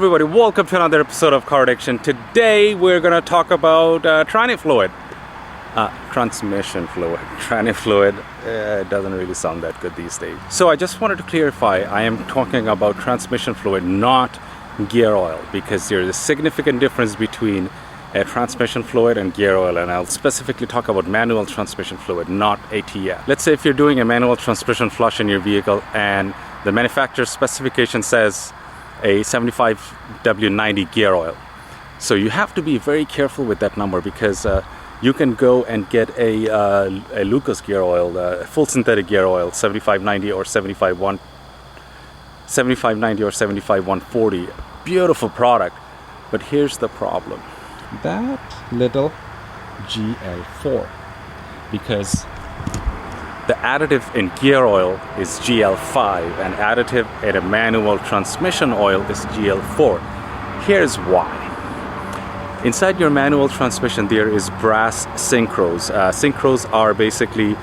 everybody, welcome to another episode of Car Addiction. Today we're going to talk about tranny fluid. Transmission fluid. Tranny fluid doesn't really sound that good these days. So I just wanted to clarify, I am talking about transmission fluid, not gear oil, because there is a significant difference between transmission fluid and gear oil, and I'll specifically talk about manual transmission fluid, not ATF. Let's say if you're doing a manual transmission flush in your vehicle and the manufacturer's specification says a 75W90 gear oil. So you have to be very careful with that number, because you can go and get a Lucas gear oil, full synthetic gear oil, 7590 or 7590 or 75140. Beautiful product. But here's the problem. That little GL4, because the additive in gear oil is GL5 and additive in a manual transmission oil is GL4. Here's why. Inside your manual transmission there is brass synchros. Synchros are basically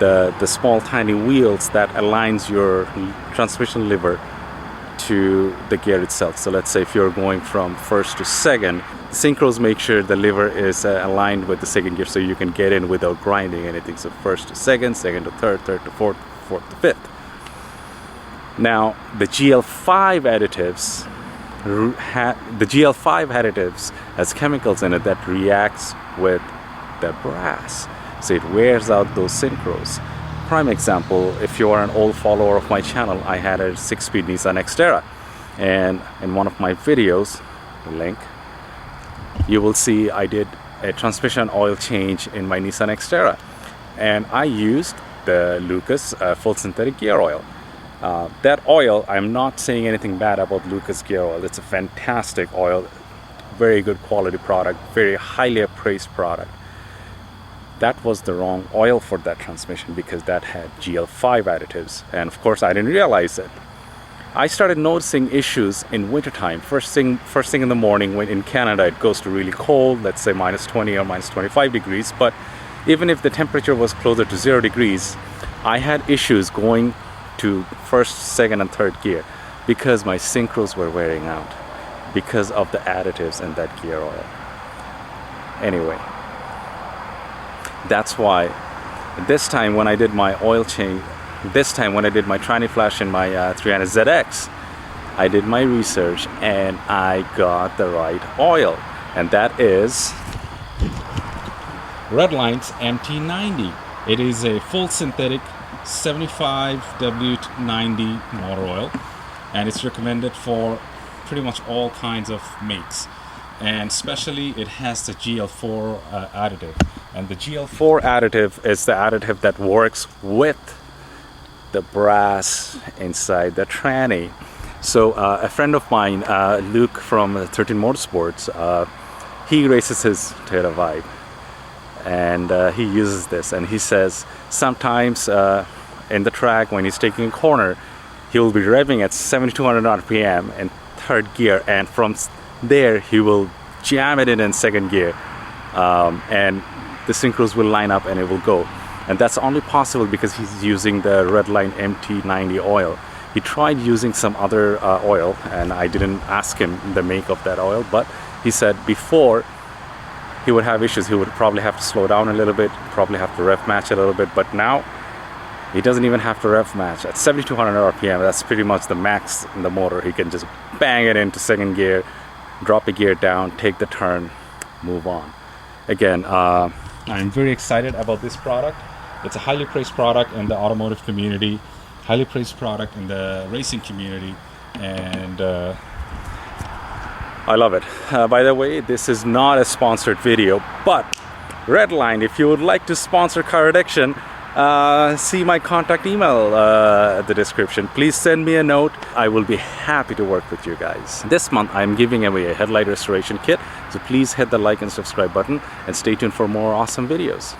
the small tiny wheels that aligns your transmission lever to the gear itself. So let's say if you're going from first to second, synchros make sure the lever is aligned with the second gear so you can get in without grinding anything. So first to second, second to third, third to fourth, fourth to fifth. Now the GL5 additives has chemicals in it that reacts with the brass, so it wears out those synchros. Prime example, if you are an old follower of my channel, I had a 6-speed Nissan Xterra, and in one of my videos, link, you will see I did a transmission oil change in my Nissan Xterra, and I used the Lucas full synthetic gear oil. That oil, I'm not saying anything bad about Lucas gear oil. It's a fantastic oil, very good quality product, very highly appraised product. That was the wrong oil for that transmission, because that had GL5 additives, and of course I didn't realize it. I started noticing issues in wintertime. First thing in the morning, when in Canada it goes to really cold, let's say minus 20 or minus 25 degrees, but even if the temperature was closer to 0 degrees, I had issues going to first, second and third gear because my synchros were wearing out because of the additives in that gear oil. Anyway, that's why this time when I did my oil change, when I did my tranny flash in my 300ZX, I did my research and I got the right oil, and that is Redline's mt90. It is a full synthetic 75W90 motor oil, and it's recommended for pretty much all kinds of makes, and especially it has the GL4 additive, and the GL4 additive is the additive that works with the brass inside the tranny. So a friend of mine, Luke from 13 Motorsports, he races his Toyota Vibe, and he uses this, and he says sometimes in the track when he's taking a corner, he will be revving at 7200 RPM in third gear, and from there he will jam it in second gear, and the synchros will line up and it will go. And that's only possible because he's using the Redline mt90 oil. He tried using some other oil, and I didn't ask him the make of that oil, but he said before he would have issues. He would probably have to slow down a little bit, probably have to rev match a little bit, but now he doesn't even have to rev match. At 7200 RPM, that's pretty much the max in the motor. He can just bang it into second gear, drop a gear down, take the turn, move on. Again, I'm very excited about this product. It's a highly praised product in the automotive community, highly praised product in the racing community, and I love it. By the way, this is not a sponsored video, but Redline, if you would like to sponsor Car Addiction, see my contact email at the description. Please send me a note. I will be happy to work with you guys. This month I'm giving away a headlight restoration kit, so please hit the like and subscribe button and stay tuned for more awesome videos.